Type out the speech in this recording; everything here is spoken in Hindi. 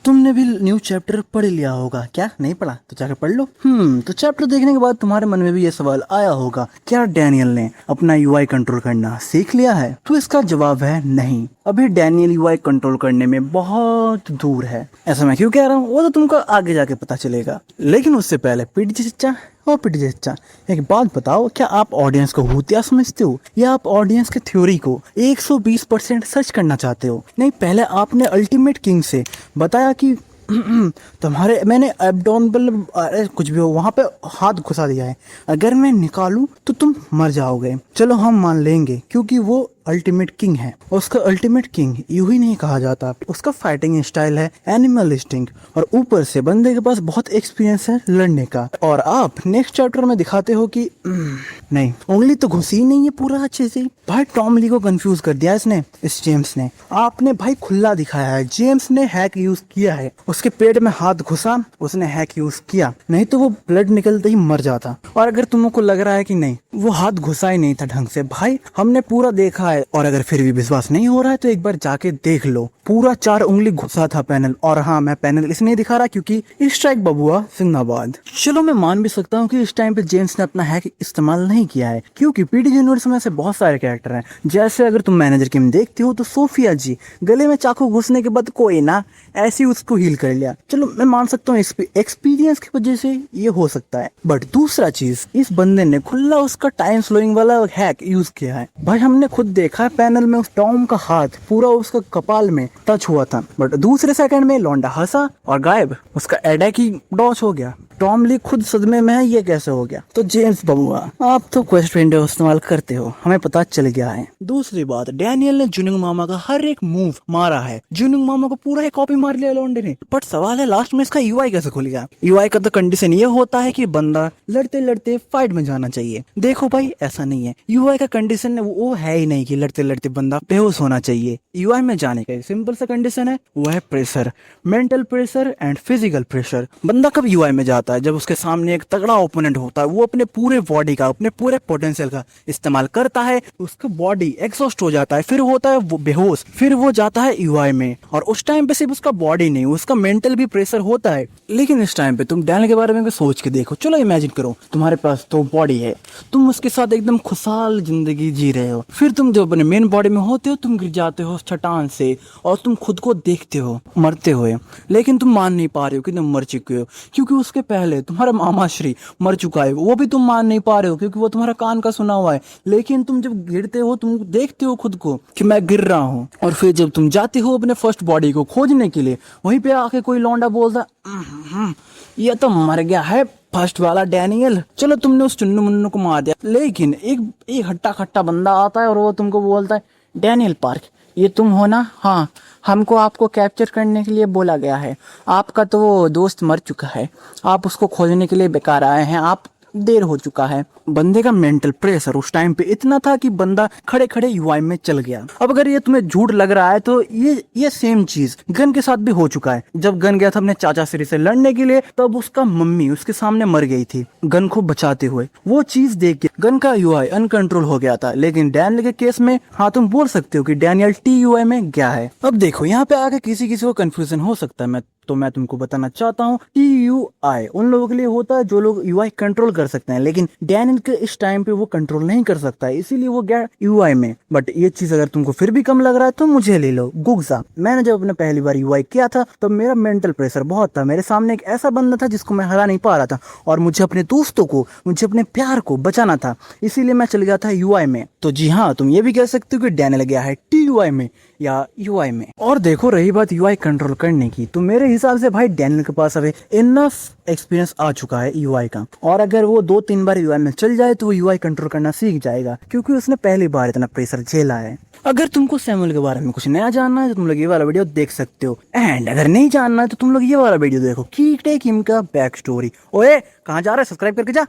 तुमने भी न्यू चैप्टर पढ़ लिया होगा क्या? नहीं पढ़ा तो जाकर पढ़ लो। तो चैप्टर देखने के बाद तुम्हारे मन में भी ये सवाल आया होगा, क्या डैनियल ने अपना यूआई कंट्रोल करना सीख लिया है? तो इसका जवाब है नहीं। अभी डैनियल यूआई कंट्रोल करने में बहुत दूर है। ऐसा मैं क्यों कह रहा हूँ वो तो तुमको आगे जाके पता चलेगा। लेकिन उससे पहले पीटी चचा पीटी चचा, एक बात बताओ, क्या आप ऑडियंस को भूतिया समझते हो या आप ऑडियंस के थ्योरी को 120% सर्च करना चाहते हो? नहीं, पहले आपने अल्टीमेट किंग से बताया कि तुम्हारे मैंने एब्डोमिनल कुछ भी हो वहां पे हाथ घुसा दिया है, अगर मैं निकालूं तो तुम मर जाओगे। चलो हम मान लेंगे क्योंकि वो अल्टीमेट किंग है। उसका अल्टीमेट किंग यूं ही नहीं कहा जाता, उसका फाइटिंग स्टाइल है एनिमलिस्टिक और ऊपर से बंदे के पास बहुत एक्सपीरियंस है लड़ने का। और आप नेक्स्ट चैप्टर में दिखाते हो कि नहीं, उंगली तो घुसी नहीं है पूरा अच्छे से। भाई टॉम ली को कंफ्यूज कर दिया इसने, इस जेम्स ने। आपने भाई खुला दिखाया है, जेम्स ने हैक यूज किया है, उसके पेट में हाथ घुसा, उसने हैक यूज किया, नहीं तो वो ब्लड निकलते ही मर जाता। और अगर तुमको लग रहा है कि नहीं वो हाथ घुसा ही नहीं था ढंग से, भाई हमने पूरा देखा है। और अगर फिर भी विश्वास नहीं हो रहा है तो एक बार जाके देख लो, पूरा 4 उंगली घुसा था पैनल। और हाँ, मैं पैनल इसलिए दिखा रहा क्योंकि स्ट्राइक बबुआ जिंदाबाद। चलो मैं मान भी सकता हूँ कि इस टाइम पे जेम्स ने अपना हैक इस्तेमाल नहीं किया है क्योंकि पीडी यूनिवर्स में ऐसे बहुत सारे कैरेक्टर हैं। जैसे अगर तुम मैनेजर गेम देखते हो तो सोफिया जी गले में चाकू घुसने के बाद कोई ना ऐसे ही उसको हील कर लिया। चलो मैं मान सकता हूँ एक्सपीरियंस की वजह से ये हो सकता है। बट दूसरा चीज, इस बंदे ने खुला उसका टाइम स्लोइंग वाला हैक यूज किया है। भाई हमने खुद देखा है पैनल में उस टॉम का हाथ पूरा उसका कपाल में टच हुआ था, बट दूसरे सेकंड में लौंडा हंसा और गायब, उसका एडा की डॉच हो गया। टॉम ली खुद सदमे में है, ये कैसे हो गया? तो जेम्स बबुआ आप तो क्वेस्ट विंडो इस्तेमाल करते हो, हमें पता चल गया है। दूसरी बात, डैनियल ने जुनिंग मामा का हर एक मूव मारा है, जुनिंग मामा को पूरा एक कॉपी मार लिया लौंडे ने। बट सवाल है लास्ट में इसका यूआई कैसे खुल गया? यूआई का तो कंडीशन ये होता है कि बंदा लड़ते लड़ते फाइट में जाना चाहिए। देखो भाई ऐसा नहीं है, यूआई का कंडीशन वो है ही नहीं कि लड़ते लड़ते बंदा बेहोश होना चाहिए। यूआई में जाने का सिंपल सा कंडीशन है, वो है pressure, mental pressure and physical pressure. बंदा कब यूआई में जाता है? जब उसके सामने एक तगड़ा ओपोनेंट होता है, वो अपने पूरे बॉडी का, अपने पूरे पोटेंशियल का इस्तेमाल करता है, उसका बॉडी एग्जॉस्ट हो जाता है, फिर होता है वो बेहोश, फिर वो जाता है यूआई में। और उस टाइम पे सिर्फ उसका बॉडी नहीं, उसका मेंटल भी प्रेशर होता है। लेकिन इस टाइम पे तुम डैनियल के बारे में सोच के देखो, चलो इमेजिन करो तुम्हारे पास तो बॉडी है, तुम उसके साथ एकदम खुशहाल जिंदगी जी रहे हो, फिर तुम जब अपने मेन बॉडी में होते हो तुम गिर जाते हो चट्टान से और तुम खुद को देखते हो मरते हुए। लेकिन तुम मान नहीं पा रहे हो कि तुम मर चुके हो क्योंकि उसके पहले तुम्हारा मामा श्री मर चुका है, वो भी तुम मान नहीं पा रहे हो क्योंकि वो तुम्हारा कान का सुना हुआ है। लेकिन तुम जब गिरते हो तुम देखते हो खुद को कि मैं गिर रहा हूँ, और फिर जब तुम जाते हो अपने फर्स्ट बॉडी को खोजने के लिए, वहीं पे आके कोई लौंडा बोलता ये तो मर गया है फर्स्ट वाला डैनियल, चलो तुमने उस चुन्नू मुन्नू को मार दिया। लेकिन एक हट्टा खट्टा बंदा आता है और वो तुमको बोलता है डैनियल पार्क ये तुम हो ना? हाँ, हमको आपको कैप्चर करने के लिए बोला गया है, आपका तो वो दोस्त मर चुका है, आप उसको खोजने के लिए बेकार आए हैं, आप देर हो चुका है। बंदे का मेंटल प्रेशर उस टाइम पे इतना था कि बंदा खड़े खड़े यूआई में चल गया। अब अगर ये तुम्हें झूठ लग रहा है तो ये सेम चीज गन के साथ भी हो चुका है। जब गन गया था अपने चाचा श्री से लड़ने के लिए, तब उसका मम्मी उसके सामने मर गई थी गन को बचाते हुए। वो चीज देख के गन का यूआई अनकंट्रोल हो गया था। लेकिन डैनियल के केस में हाँ तुम बोल सकते हो कि डैनियल टी यूआई में गया है। अब देखो यहाँ पे आके किसी को कंफ्यूजन हो सकता है, मैं तुमको बताना चाहता हूँ TUI उन लोगों के लिए होता है जो लोग यूआई कंट्रोल कर सकते हैं, लेकिन डैनियल के इस टाइम पे वो कंट्रोल नहीं कर सकता है, इसीलिए वो गया यूआई में। बट ये चीज अगर तुमको फिर भी कम लग रहा है तो मुझे ले लो गुग्जा। मैंने जब अपने पहली बार यूआई किया था तब मेरा मेंटल प्रेशर बहुत था, मेरे सामने एक ऐसा बंदा था जिसको मैं हरा नहीं पा रहा था और मुझे अपने दोस्तों को, मुझे अपने प्यार को बचाना था, इसीलिए मैं चल गया था यूआई में। तो जी हाँ, तुम ये भी कह सकते हो कि डैनियल गया है TUI में या यूआई में। और देखो रही बात यूआई कंट्रोल करने की, तो मेरे हिसाब से भाई डैनियल के पास अभी इनफ एक्सपीरियंस आ चुका है यूआई का, और अगर वो 2-3 बार यूआई में चल जाए तो वो यूआई कंट्रोल करना सीख जाएगा क्योंकि उसने पहली बार इतना प्रेशर झेला है। अगर तुमको सैमुअल के बारे में कुछ नया जानना है तो तुम लोग ये वाला वीडियो देख सकते हो, एंड अगर नहीं जानना है तो तुम लोग ये वाला वीडियो देखो कीटे किम का बैक स्टोरी। ओए कहाँ जा रहा है? सब्सक्राइब करके जा।